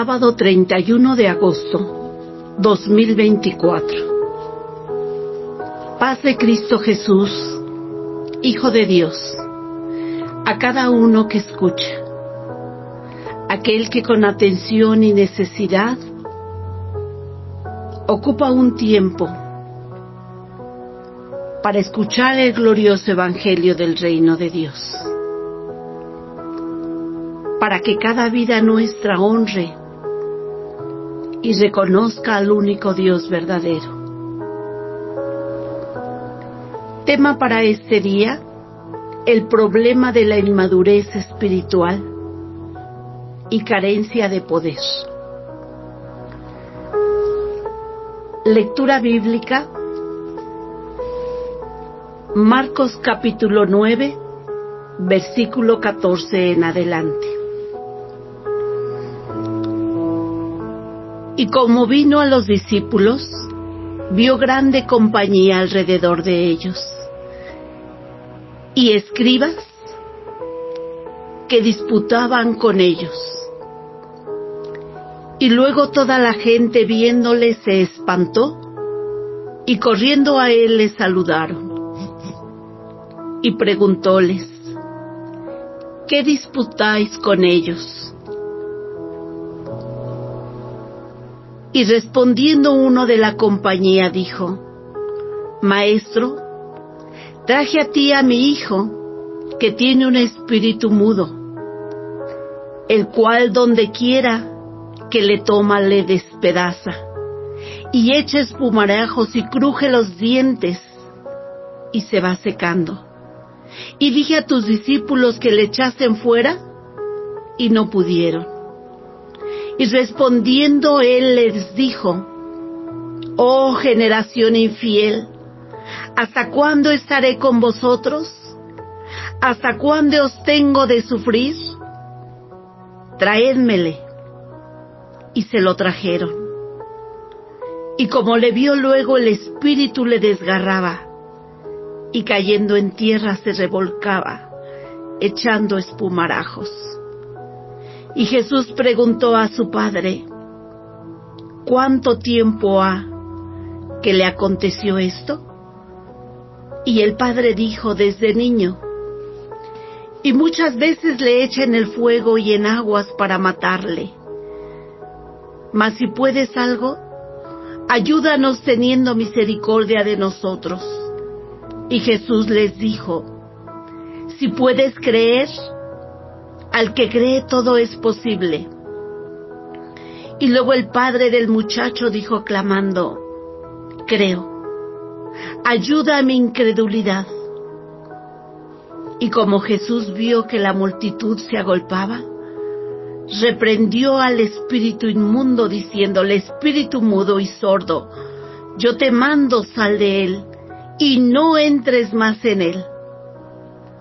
Sábado 31 de agosto 2024. Paz de Cristo Jesús, Hijo de Dios, a cada uno que escucha, aquel que con atención y necesidad ocupa un tiempo para escuchar el glorioso Evangelio del Reino de Dios, para que cada vida nuestra honre y reconozca al único Dios verdadero. Tema para este día: el problema de la inmadurez espiritual y carencia de poder. Lectura bíblica: Marcos capítulo 9, versículo 14 en adelante. Y como vino a los discípulos, vio grande compañía alrededor de ellos, y escribas que disputaban con ellos. Y luego toda la gente viéndole se espantó, y corriendo a él le saludaron. Y preguntóles: ¿qué disputáis con ellos? Y respondiendo uno de la compañía dijo: Maestro, traje a ti a mi hijo, que tiene un espíritu mudo, el cual donde quiera que le toma le despedaza, y echa espumarajos y cruje los dientes, y se va secando. Y dije a tus discípulos que le echasen fuera, y no pudieron. Y respondiendo él les dijo: Oh generación infiel, ¿hasta cuándo estaré con vosotros? ¿Hasta cuándo os tengo de sufrir? Traédmele. Y se lo trajeron. Y como le vio luego, el espíritu le desgarraba, y cayendo en tierra se revolcaba, echando espumarajos. Y Jesús preguntó a su padre: ¿cuánto tiempo ha que le aconteció esto? Y el padre dijo: desde niño. Y muchas veces le echa en el fuego y en aguas para matarle. Mas si puedes algo, ayúdanos teniendo misericordia de nosotros. Y Jesús les dijo: si puedes creer, al que cree todo es posible. Y luego el padre del muchacho dijo clamando: creo, ayuda a mi incredulidad. Y como Jesús vio que la multitud se agolpaba, reprendió al espíritu inmundo diciéndole: espíritu mudo y sordo, yo te mando, sal de él, y no entres más en él.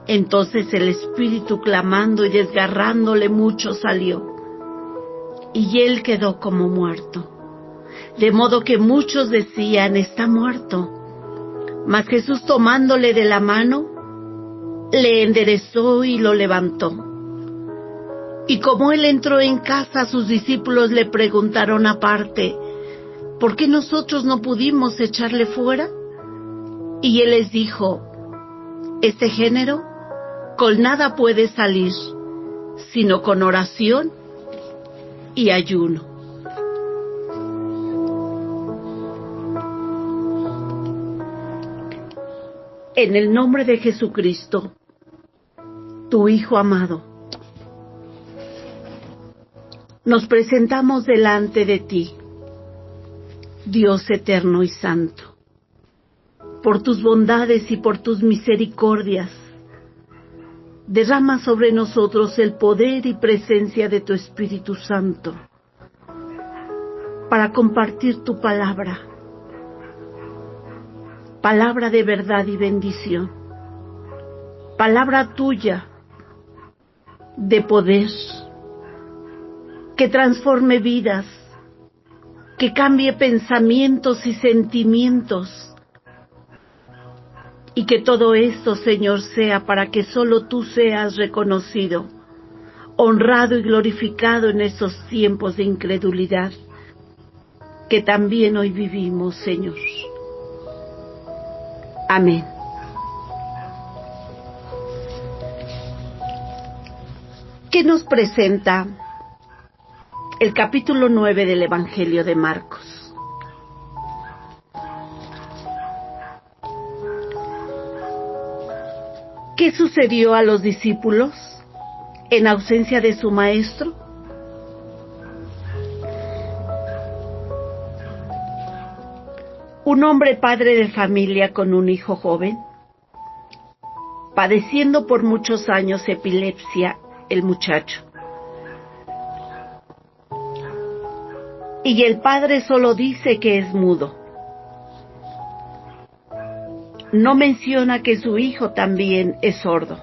Entonces el espíritu, clamando y desgarrándole mucho, salió, y él quedó como muerto. De modo que muchos decían: está muerto. Mas Jesús, tomándole de la mano, le enderezó y lo levantó. Y como él entró en casa, sus discípulos le preguntaron aparte: ¿por qué nosotros no pudimos echarle fuera? Y él les dijo: este género con nada puede salir, sino con oración y ayuno. En el nombre de Jesucristo, tu Hijo amado, nos presentamos delante de ti, Dios eterno y santo. Por tus bondades y por tus misericordias, derrama sobre nosotros el poder y presencia de tu Espíritu Santo para compartir tu palabra, palabra de verdad y bendición, palabra tuya de poder, que transforme vidas, que cambie pensamientos y sentimientos, y que todo esto, Señor, sea para que solo tú seas reconocido, honrado y glorificado en esos tiempos de incredulidad que también hoy vivimos, Señor. Amén. ¿Qué nos presenta el capítulo 9 del Evangelio de Marcos? ¿Qué sucedió a los discípulos en ausencia de su maestro? Un hombre padre de familia con un hijo joven, padeciendo por muchos años epilepsia el muchacho. Y el padre solo dice que es mudo. No menciona que su hijo también es sordo,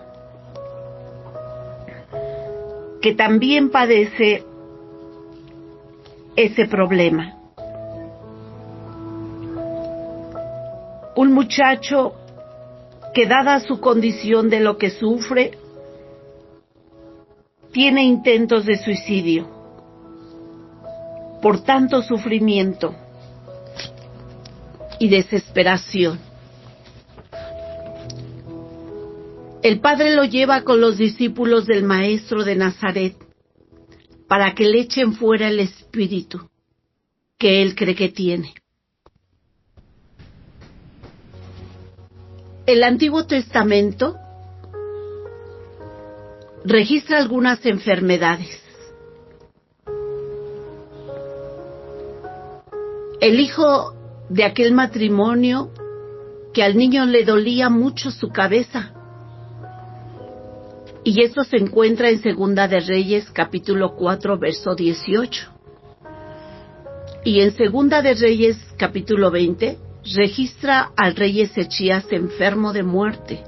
que también padece ese problema. Un muchacho que, dada su condición de lo que sufre, tiene intentos de suicidio por tanto sufrimiento y desesperación. El padre lo lleva con los discípulos del maestro de Nazaret para que le echen fuera el espíritu que él cree que tiene. El Antiguo Testamento registra algunas enfermedades. El hijo de aquel matrimonio que al niño le dolía mucho su cabeza. Y esto se encuentra en Segunda de Reyes, capítulo 4, verso 18. Y en Segunda de Reyes, capítulo 20, registra al rey Ezechías enfermo de muerte.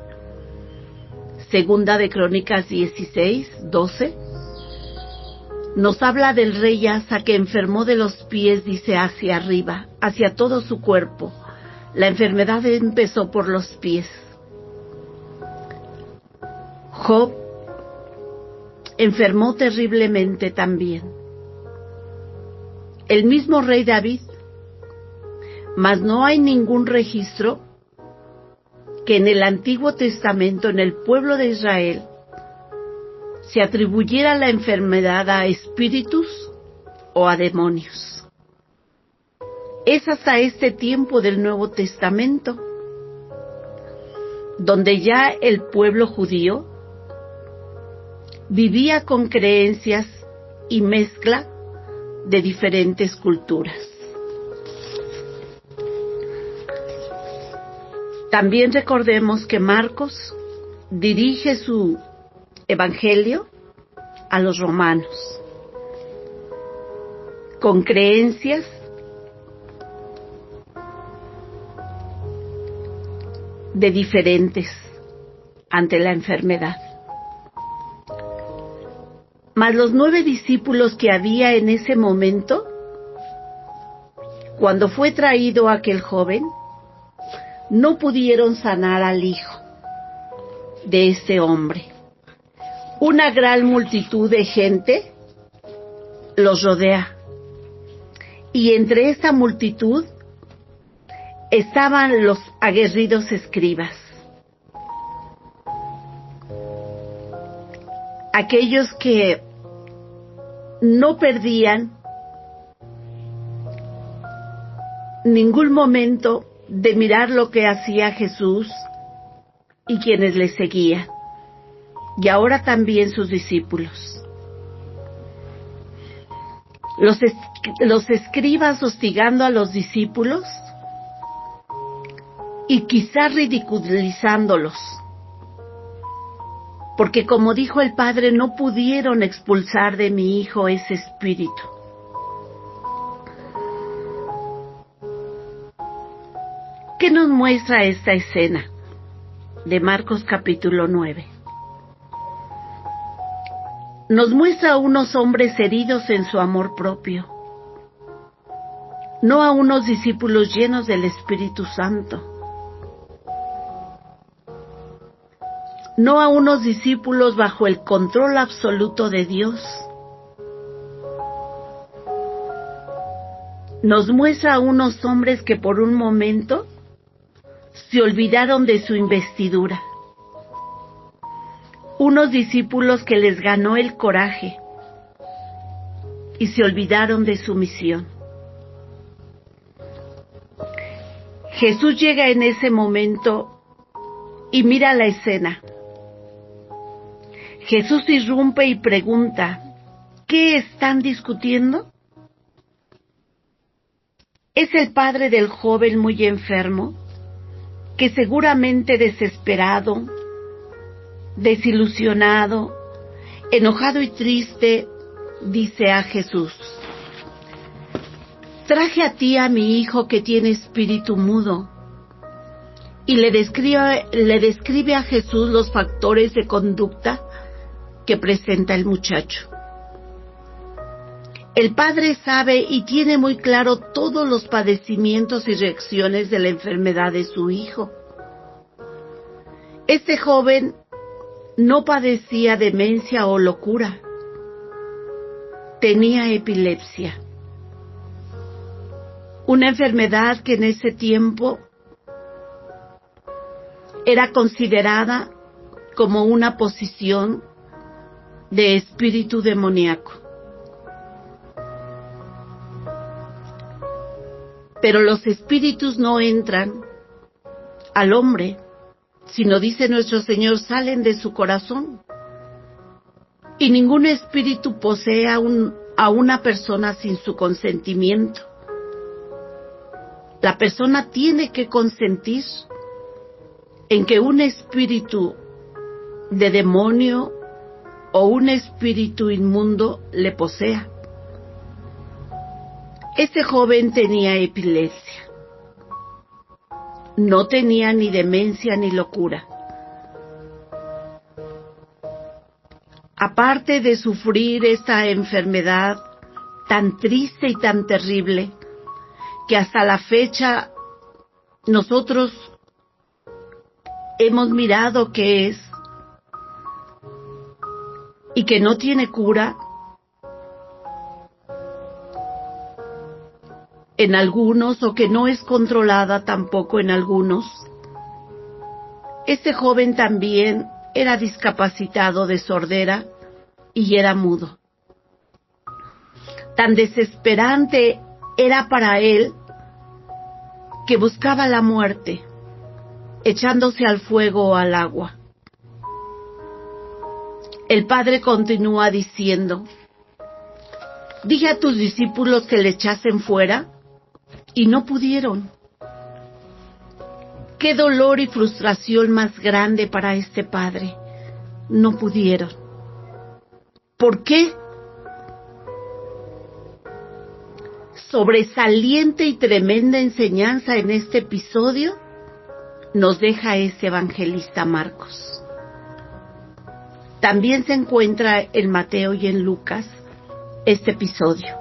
Segunda de Crónicas 16, 12, nos habla del rey Asa que enfermó de los pies, dice, hacia arriba, hacia todo su cuerpo. La enfermedad empezó por los pies. Job enfermó terriblemente también. El mismo rey David, mas no hay ningún registro que en el Antiguo Testamento, en el pueblo de Israel, se atribuyera la enfermedad a espíritus o a demonios. Es hasta este tiempo del Nuevo Testamento donde ya el pueblo judío vivía con creencias y mezcla de diferentes culturas. También recordemos que Marcos dirige su evangelio a los romanos, con creencias de diferentes ante la enfermedad. Mas los 9 discípulos que había en ese momento, cuando fue traído aquel joven, no pudieron sanar al hijo de este hombre. Una gran multitud de gente los rodea, y entre esta multitud estaban los aguerridos escribas, aquellos que no perdían ningún momento de mirar lo que hacía Jesús y quienes le seguían, y ahora también sus discípulos. Los escribas hostigando a los discípulos y quizá ridiculizándolos, porque como dijo el Padre, no pudieron expulsar de mi hijo ese espíritu. ¿Qué nos muestra esta escena de Marcos capítulo 9? Nos muestra a unos hombres heridos en su amor propio, no a unos discípulos llenos del Espíritu Santo. no a unos discípulos bajo el control absoluto de Dios. Nos muestra a unos hombres que por un momento se olvidaron de su investidura. Unos discípulos que les ganó el coraje y se olvidaron de su misión. Jesús llega en ese momento y mira la escena. Jesús irrumpe y pregunta, ¿qué están discutiendo? Es el padre del joven muy enfermo, que seguramente desesperado, desilusionado, enojado y triste, dice a Jesús, traje a ti a mi hijo que tiene espíritu mudo. Y le describe a Jesús los factores de conducta que presenta el muchacho. El padre sabe y tiene muy claro todos los padecimientos y reacciones de la enfermedad de su hijo. Este joven no padecía demencia o locura, tenía epilepsia, una enfermedad que en ese tiempo era considerada como una posesión de espíritu demoníaco. Pero los espíritus no entran al hombre, sino, dice nuestro Señor, salen de su corazón. Y ningún espíritu posee a una persona sin su consentimiento. La persona tiene que consentir en que un espíritu de demonio o un espíritu inmundo le posea. Ese joven tenía epilepsia. No tenía ni demencia ni locura. Aparte de sufrir esta enfermedad tan triste y tan terrible, que hasta la fecha nosotros hemos mirado que es y que no tiene cura, en algunos, o que no es controlada tampoco en algunos. Este joven también era discapacitado de sordera y era mudo. Tan desesperante era para él que buscaba la muerte, echándose al fuego o al agua. El padre continúa diciendo, dije a tus discípulos que le echasen fuera, y no pudieron. Qué dolor y frustración más grande para este padre. No pudieron. ¿Por qué? Sobresaliente y tremenda enseñanza en este episodio nos deja ese evangelista Marcos. También se encuentra en Mateo y en Lucas este episodio.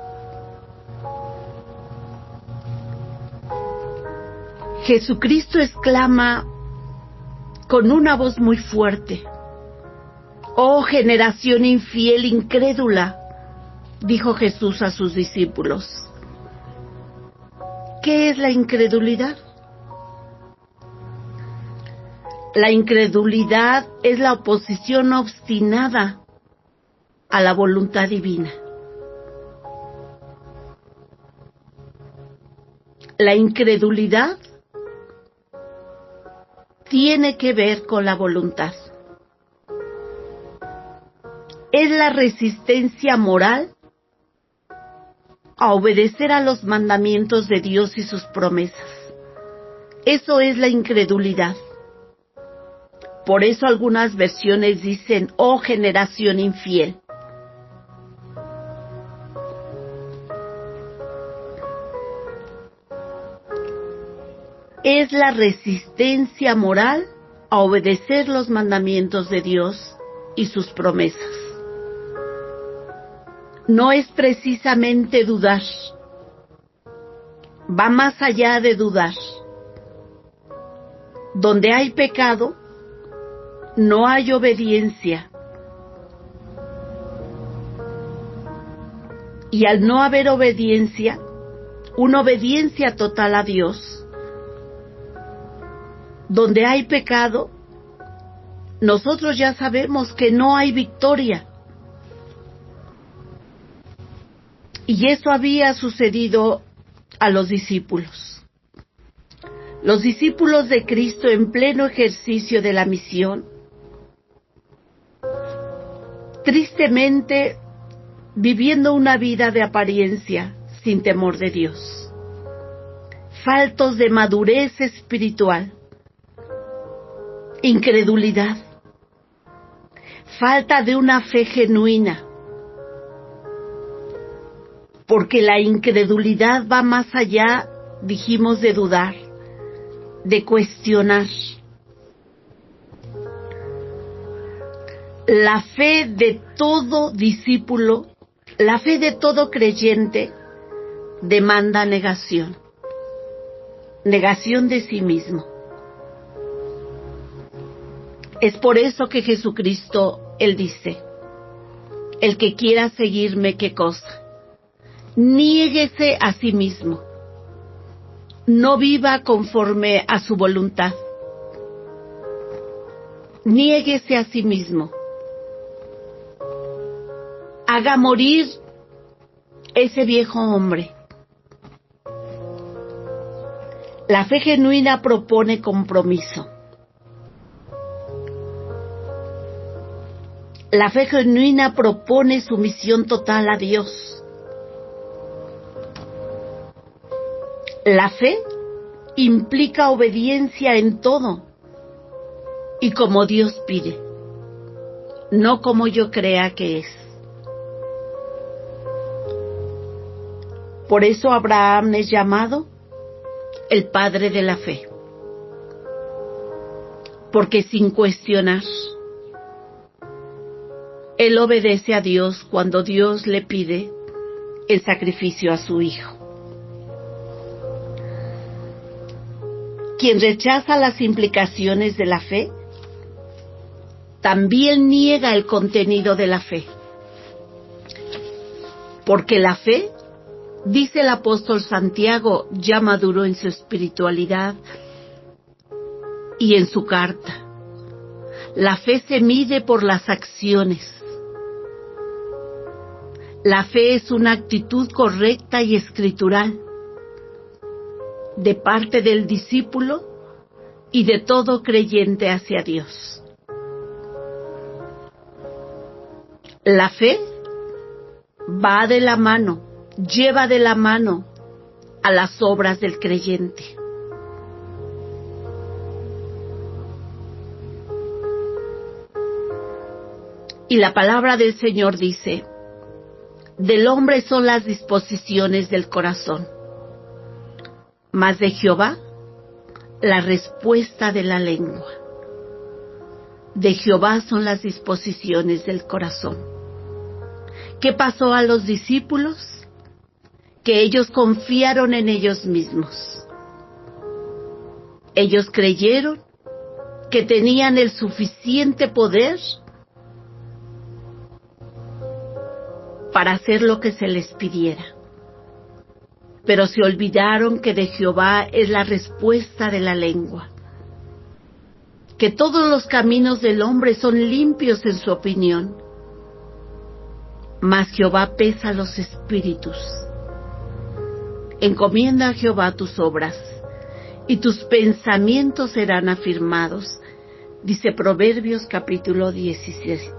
Jesucristo exclama con una voz muy fuerte, «Oh generación infiel, incrédula», dijo Jesús a sus discípulos. ¿Qué es la incredulidad? La incredulidad es la oposición obstinada a la voluntad divina. La incredulidad tiene que ver con la voluntad. Es la resistencia moral a obedecer a los mandamientos de Dios y sus promesas. Eso es la incredulidad. Por eso algunas versiones dicen, oh generación infiel. Es la resistencia moral a obedecer los mandamientos de Dios y sus promesas. No es precisamente dudar, va más allá de dudar. Donde hay pecado, no hay obediencia. Y al no haber obediencia, una obediencia total a Dios, donde hay pecado, nosotros ya sabemos que no hay victoria. Y eso había sucedido a los discípulos. Los discípulos de Cristo en pleno ejercicio de la misión, tristemente viviendo una vida de apariencia sin temor de Dios, faltos de madurez espiritual, incredulidad, falta de una fe genuina, porque la incredulidad va más allá, dijimos, de dudar, de cuestionar. La fe de todo discípulo, la fe de todo creyente, demanda negación, negación de sí mismo. Es por eso que Jesucristo, Él dice, el que quiera seguirme, ¿qué cosa? Niéguese a sí mismo. No viva conforme a su voluntad. Niéguese a sí mismo. Haga morir ese viejo hombre. La fe genuina propone compromiso. La fe genuina propone sumisión total a Dios. La fe implica obediencia en todo y como Dios pide, no como yo crea que es. Por eso Abraham es llamado el padre de la fe, porque sin cuestionar, él obedece a Dios cuando Dios le pide el sacrificio a su hijo. Quien rechaza las implicaciones de la fe, también niega el contenido de la fe. Porque la fe, dice el apóstol Santiago, ya maduró en su espiritualidad y en su carta. La fe se mide por las acciones. La fe es una actitud correcta y escritural de parte del discípulo y de todo creyente hacia Dios. La fe va de la mano, lleva de la mano a las obras del creyente. Y la palabra del Señor dice, del hombre son las disposiciones del corazón, mas de Jehová la respuesta de la lengua. De Jehová son las disposiciones del corazón. ¿Qué pasó a los discípulos? Que ellos confiaron en ellos mismos. Ellos creyeron que tenían el suficiente poder para hacer lo que se les pidiera. Pero se olvidaron que de Jehová es la respuesta de la lengua, que todos los caminos del hombre son limpios en su opinión, mas Jehová pesa los espíritus. Encomienda a Jehová tus obras, y tus pensamientos serán afirmados, dice Proverbios capítulo 16.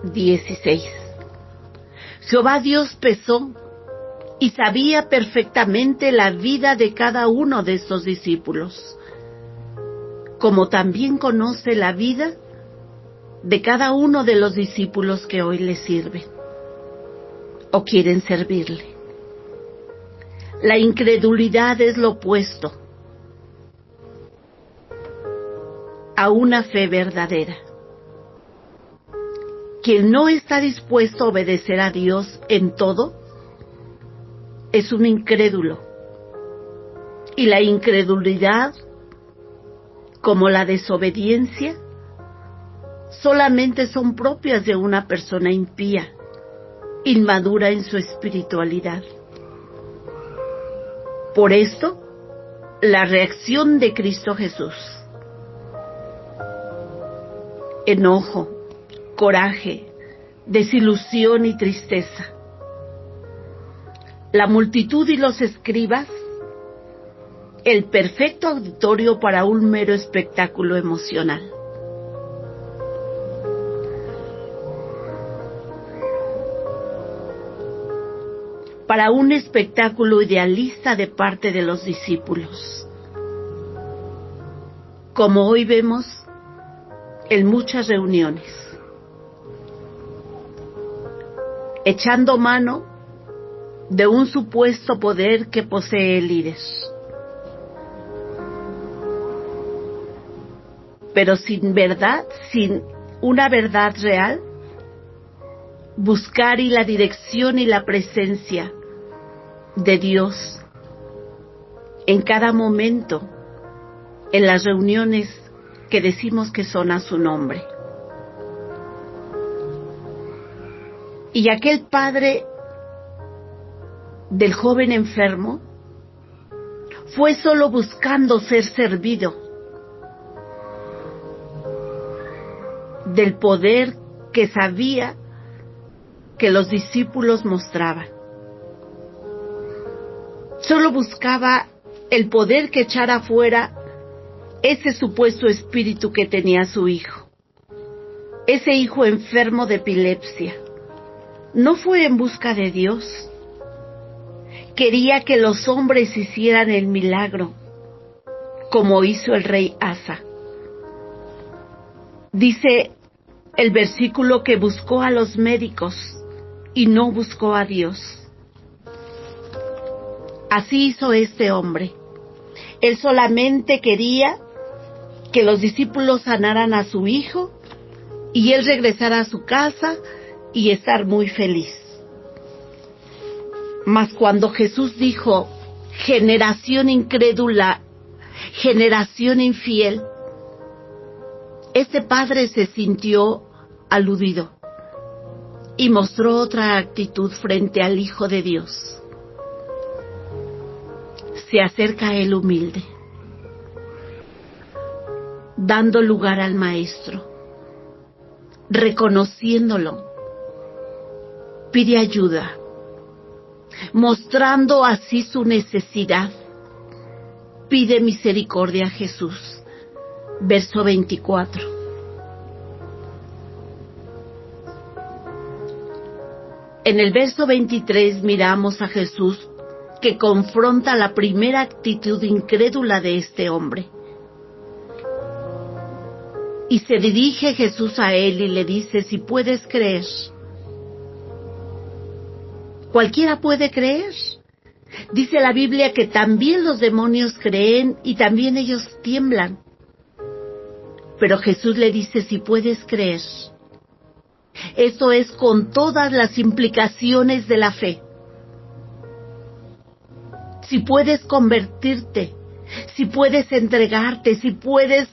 Jehová Dios pesó y sabía perfectamente la vida de cada uno de estos discípulos, como también conoce la vida de cada uno de los discípulos que hoy le sirven o quieren servirle. La incredulidad es lo opuesto a una fe verdadera. Quien no está dispuesto a obedecer a Dios en todo es un incrédulo. Y la incredulidad, como la desobediencia, solamente son propias de una persona impía, inmadura en su espiritualidad. Por esto, la reacción de Cristo Jesús: enojo, coraje, desilusión y tristeza. La multitud y los escribas, el perfecto auditorio para un mero espectáculo emocional. Para un espectáculo idealista de parte de los discípulos, como hoy vemos en muchas reuniones, echando mano de un supuesto poder que posee el líder, pero sin verdad, sin una verdad real, buscar y la dirección y la presencia de Dios en cada momento, en las reuniones que decimos que son a su nombre. Y aquel padre del joven enfermo fue solo buscando ser servido del poder que sabía que los discípulos mostraban. Solo buscaba el poder que echara fuera ese supuesto espíritu que tenía su hijo, ese hijo enfermo de epilepsia. No fue en busca de Dios. Quería que los hombres hicieran el milagro, como hizo el rey Asa. Dice el versículo que buscó a los médicos y no buscó a Dios. Así hizo este hombre. Él solamente quería que los discípulos sanaran a su hijo y él regresara a su casa y estar muy feliz. Mas cuando Jesús dijo, generación incrédula, generación infiel, este padre se sintió aludido y mostró otra actitud frente al Hijo de Dios. Se acerca a él humilde, dando lugar al Maestro, reconociéndolo, pide ayuda, mostrando así su necesidad, pide misericordia a Jesús. Verso 24. En el verso 23 miramos a Jesús que confronta la primera actitud incrédula de este hombre. Y se dirige Jesús a él y le dice, si puedes creer. ¿Cualquiera puede creer? Dice la Biblia que también los demonios creen y también ellos tiemblan. Pero Jesús le dice, si puedes creer. Eso es con todas las implicaciones de la fe. Si puedes convertirte, si puedes entregarte, si puedes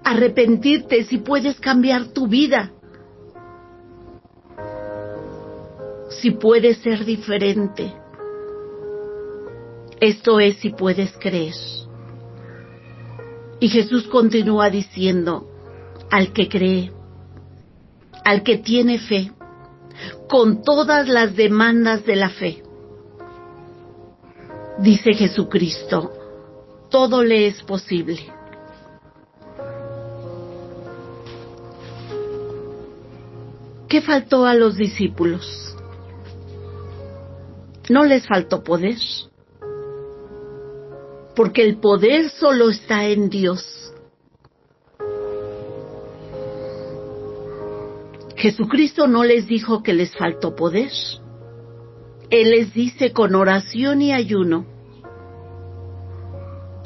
arrepentirte, si puedes cambiar tu vida, si puedes ser diferente. Esto es si puedes creer. Y Jesús continúa diciendo, al que cree, al que tiene fe, con todas las demandas de la fe. Dice Jesucristo, todo le es posible. ¿Qué faltó a los discípulos? No les faltó poder, porque el poder solo está en Dios. Jesucristo no les dijo que les faltó poder. Él les dice con oración y ayuno.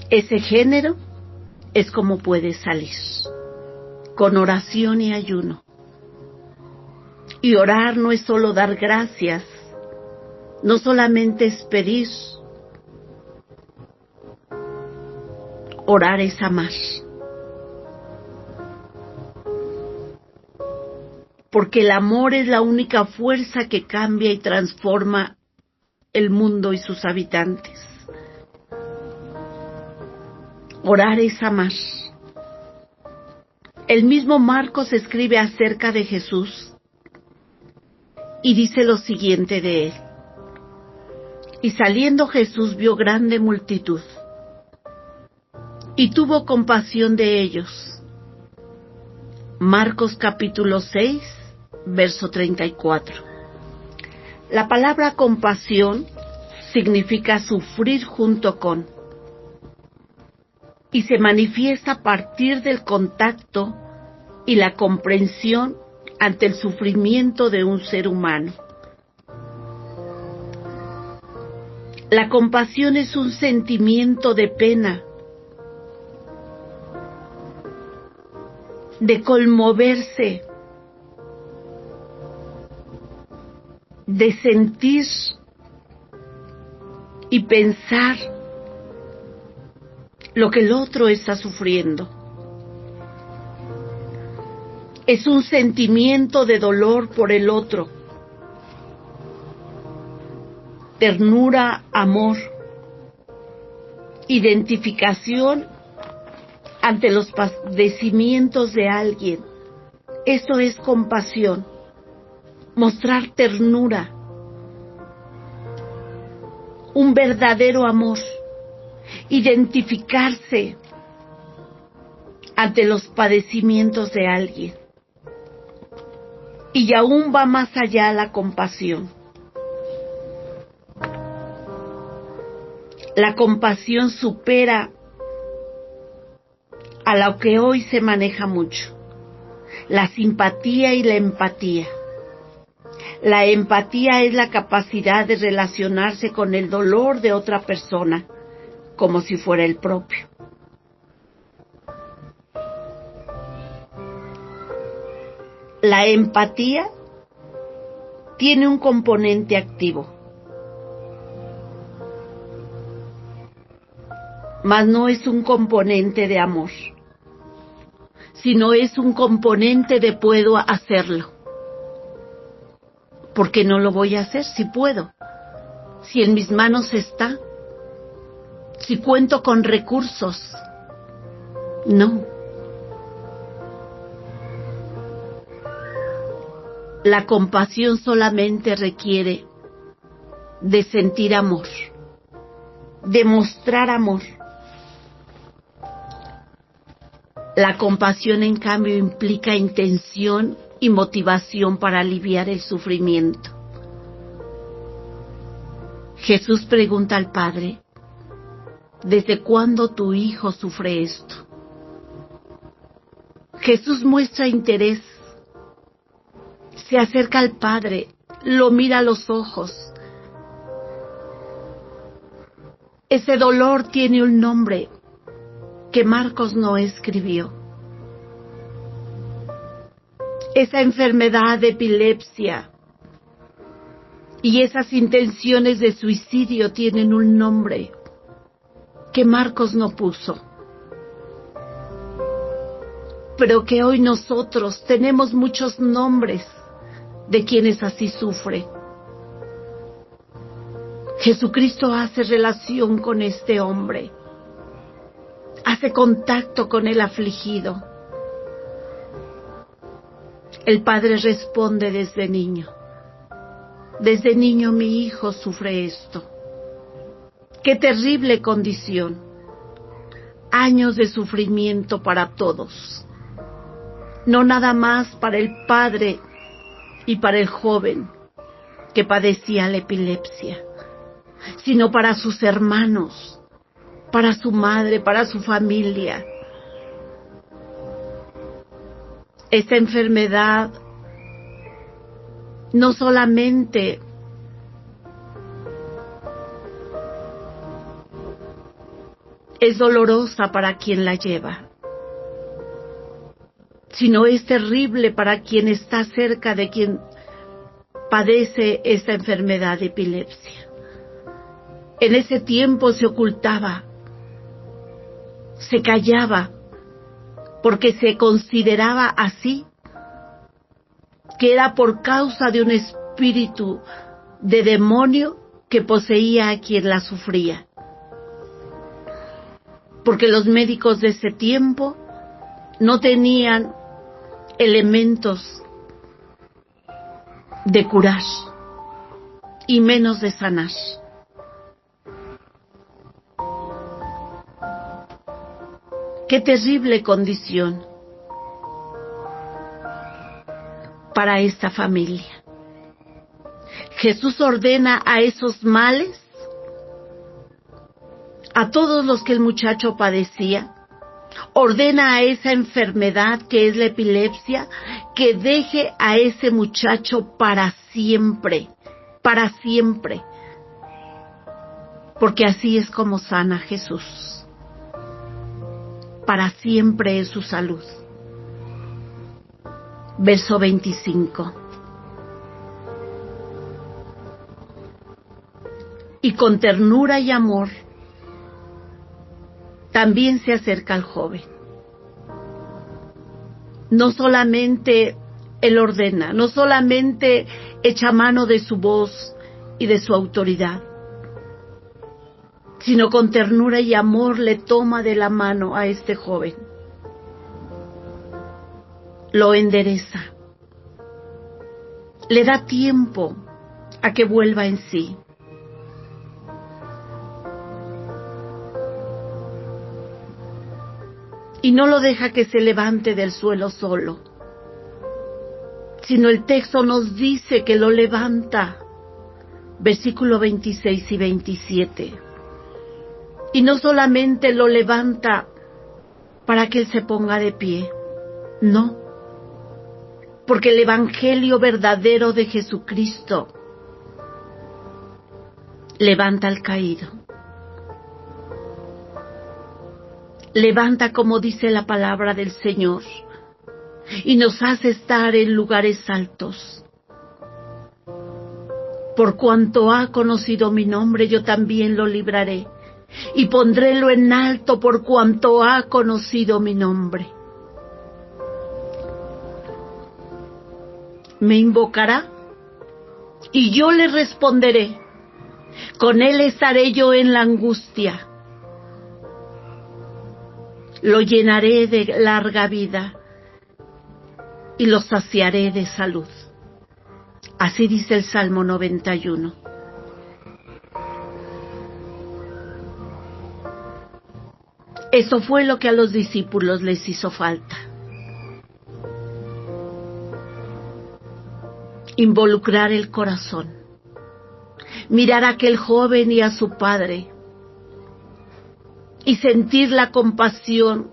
Ese género es como puede salir, con oración y ayuno. Y orar no es solo dar gracias, no solamente es pedir. Orar es amar. porque el amor es la única fuerza que cambia y transforma el mundo y sus habitantes. Orar es amar. El mismo Marcos escribe acerca de Jesús y dice lo siguiente de él. Y saliendo Jesús vio grande multitud y tuvo compasión de ellos. Marcos capítulo 6, verso 34. La palabra compasión significa sufrir junto con, y se manifiesta a partir del contacto y la comprensión ante el sufrimiento de un ser humano. La compasión es un sentimiento de pena, de conmoverse, de sentir y pensar lo que el otro está sufriendo. Es un sentimiento de dolor por el otro, ternura, amor, identificación ante los padecimientos de alguien. Eso es compasión, mostrar ternura, un verdadero amor, identificarse ante los padecimientos de alguien. Y aún va más allá la compasión. La compasión supera a lo que hoy se maneja mucho, la simpatía y la empatía. La empatía es la capacidad de relacionarse con el dolor de otra persona como si fuera el propio. La empatía tiene un componente activo, mas no es un componente de amor, sino es un componente de puedo hacerlo. ¿Por qué no lo voy a hacer si puedo? Si en mis manos está, si cuento con recursos. No. La compasión solamente requiere de sentir amor, de mostrar amor. La compasión, en cambio, implica intención y motivación para aliviar el sufrimiento. Jesús pregunta al Padre, ¿desde cuándo tu hijo sufre esto? Jesús muestra interés, se acerca al Padre, lo mira a los ojos. Ese dolor tiene un nombre que Marcos no escribió. Esa enfermedad de epilepsia y esas intenciones de suicidio tienen un nombre que Marcos no puso, pero que hoy nosotros tenemos muchos nombres de quienes así sufren. Jesucristo hace relación con este hombre, hace contacto con el afligido. El Padre responde desde niño. Desde niño mi hijo sufre esto. ¡Qué terrible condición! Años de sufrimiento para todos. No nada más para el padre y para el joven que padecía la epilepsia, sino para sus hermanos, para su madre, para su familia. Esta enfermedad no solamente es dolorosa para quien la lleva, sino es terrible para quien está cerca de quien padece esta enfermedad de epilepsia. En ese tiempo se ocultaba, se callaba, porque se consideraba así que era por causa de un espíritu de demonio que poseía a quien la sufría. Porque los médicos de ese tiempo no tenían elementos de curar y menos de sanar. Qué terrible condición para esta familia. Jesús ordena a esos males, a todos los que el muchacho padecía, ordena a esa enfermedad que es la epilepsia, que deje a ese muchacho para siempre, porque así es como sana Jesús. Para siempre es su salud. Verso 25. Y con ternura y amor también se acerca al joven. No solamente él ordena, no solamente echa mano de su voz y de su autoridad, sino con ternura y amor le toma de la mano a este joven. Lo endereza. Le da tiempo a que vuelva en sí. Y no lo deja que se levante del suelo solo, sino el texto nos dice que lo levanta. Versículo 26 y 27. Y no solamente lo levanta para que él se ponga de pie, no, porque el evangelio verdadero de Jesucristo levanta al caído. Levanta, como dice la palabra del Señor, y nos hace estar en lugares altos. Por cuanto ha conocido mi nombre, yo también lo libraré, y pondrélo en alto por cuanto ha conocido mi nombre. Me invocará, y yo le responderé. Con él estaré yo en la angustia. Lo llenaré de larga vida y lo saciaré de salud. Así dice el Salmo 91. Eso fue lo que a los discípulos les hizo falta. Involucrar el corazón. Mirar a aquel joven y a su padre y sentir la compasión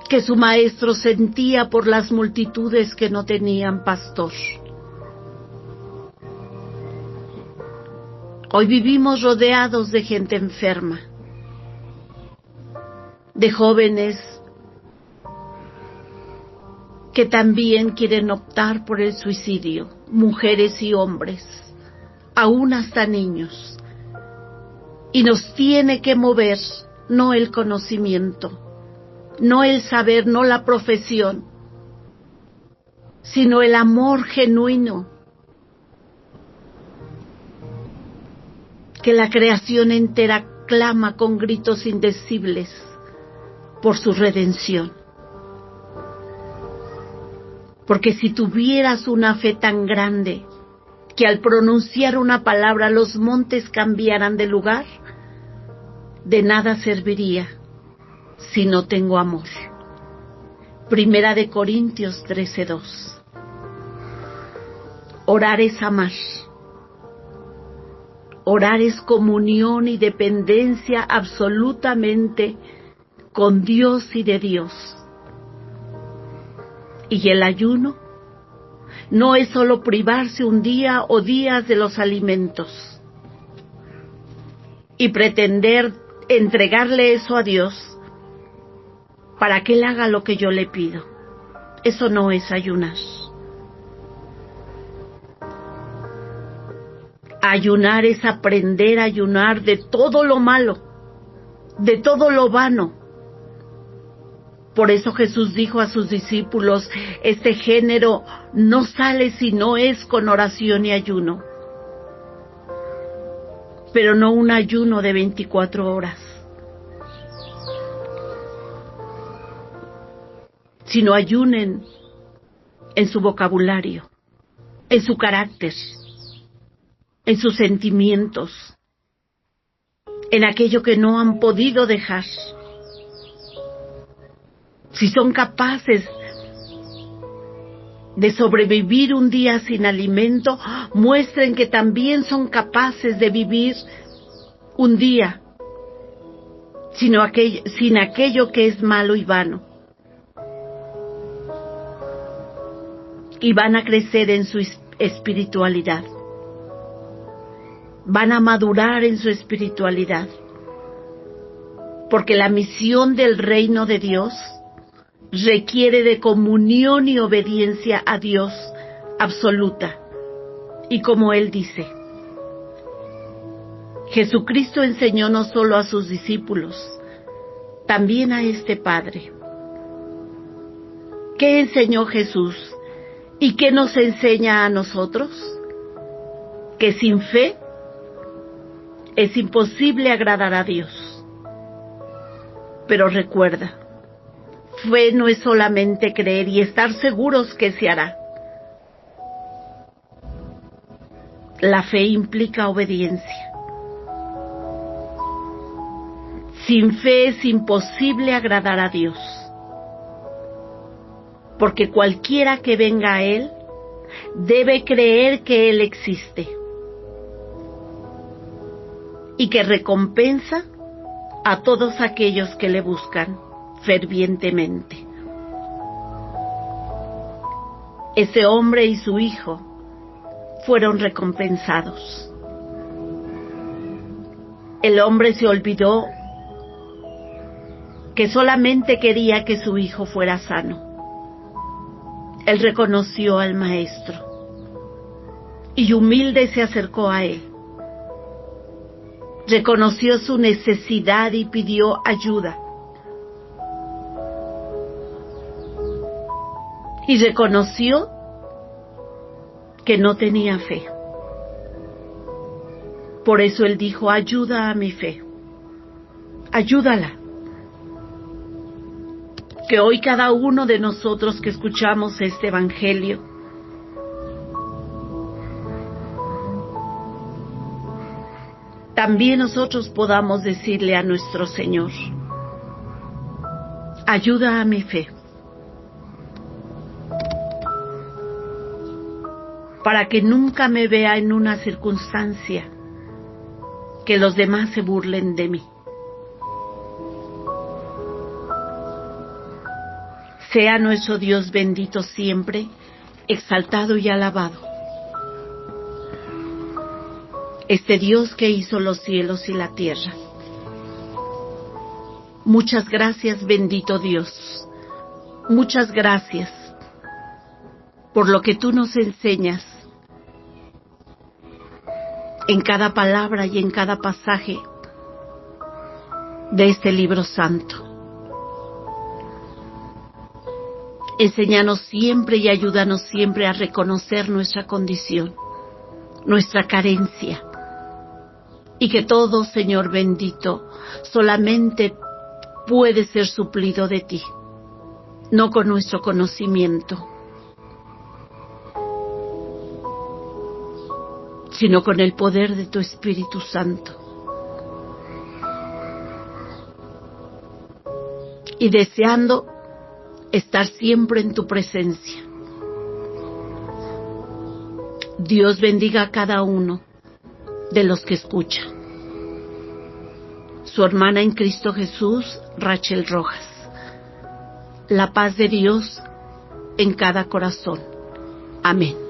que su maestro sentía por las multitudes que no tenían pastor. Hoy vivimos rodeados de gente enferma, de jóvenes que también quieren optar por el suicidio, mujeres y hombres, aún hasta niños. Y nos tiene que mover no el conocimiento, no el saber, no la profesión, sino el amor genuino que la creación entera clama con gritos indecibles por su redención. Porque si tuvieras una fe tan grande que al pronunciar una palabra los montes cambiaran de lugar, de nada serviría si no tengo amor. Primera de Corintios 13:2. Orar es amar. Orar es comunión y dependencia absolutamente con Dios y de Dios. Y el ayuno no es solo privarse un día o días de los alimentos y pretender entregarle eso a Dios para que Él haga lo que yo le pido. Eso no es ayunar. Ayunar es aprender a ayunar de todo lo malo, de todo lo vano, Por eso Jesús dijo a sus discípulos, este género no sale si no es con oración y ayuno. Pero no un ayuno de 24 horas, sino ayunen en su vocabulario, en su carácter, en sus sentimientos, en aquello que no han podido dejar. Si son capaces de sobrevivir un día sin alimento, muestren que también son capaces de vivir un día sin aquello que es malo y vano. Y van a crecer en su espiritualidad. Van a madurar en su espiritualidad. Porque la misión del reino de Dios requiere de comunión y obediencia a Dios absoluta. Y como Él dice, Jesucristo enseñó no solo a sus discípulos, también a este Padre. ¿Qué enseñó Jesús? ¿Y qué nos enseña a nosotros? Que sin fe es imposible agradar a Dios. Pero recuerda, fe no es solamente creer y estar seguros que se hará. La fe implica obediencia. Sin fe es imposible agradar a Dios. Porque cualquiera que venga a Él debe creer que Él existe y que recompensa a todos aquellos que le buscan fervientemente. Ese hombre y su hijo fueron recompensados. El hombre se olvidó que solamente quería que su hijo fuera sano. Él reconoció al maestro y humilde se acercó a él. Reconoció su necesidad y pidió ayuda. Y reconoció que no tenía fe. Por eso él dijo, ayuda a mi fe. Ayúdala. Que hoy cada uno de nosotros que escuchamos este evangelio también nosotros podamos decirle a nuestro Señor, ayuda a mi fe, para que nunca me vea en una circunstancia que los demás se burlen de mí. Sea nuestro Dios bendito siempre, exaltado y alabado. Este Dios que hizo los cielos y la tierra. Muchas gracias, bendito Dios. Muchas gracias por lo que tú nos enseñas en cada palabra y en cada pasaje de este libro santo. Enséñanos siempre y ayúdanos siempre a reconocer nuestra condición, nuestra carencia, y que todo, Señor bendito, solamente puede ser suplido de ti, no con nuestro conocimiento, sino con el poder de tu Espíritu Santo. Y deseando estar siempre en tu presencia. Dios bendiga a cada uno de los que escuchan. Su hermana en Cristo Jesús, Rachel Rojas. La paz de Dios en cada corazón. Amén.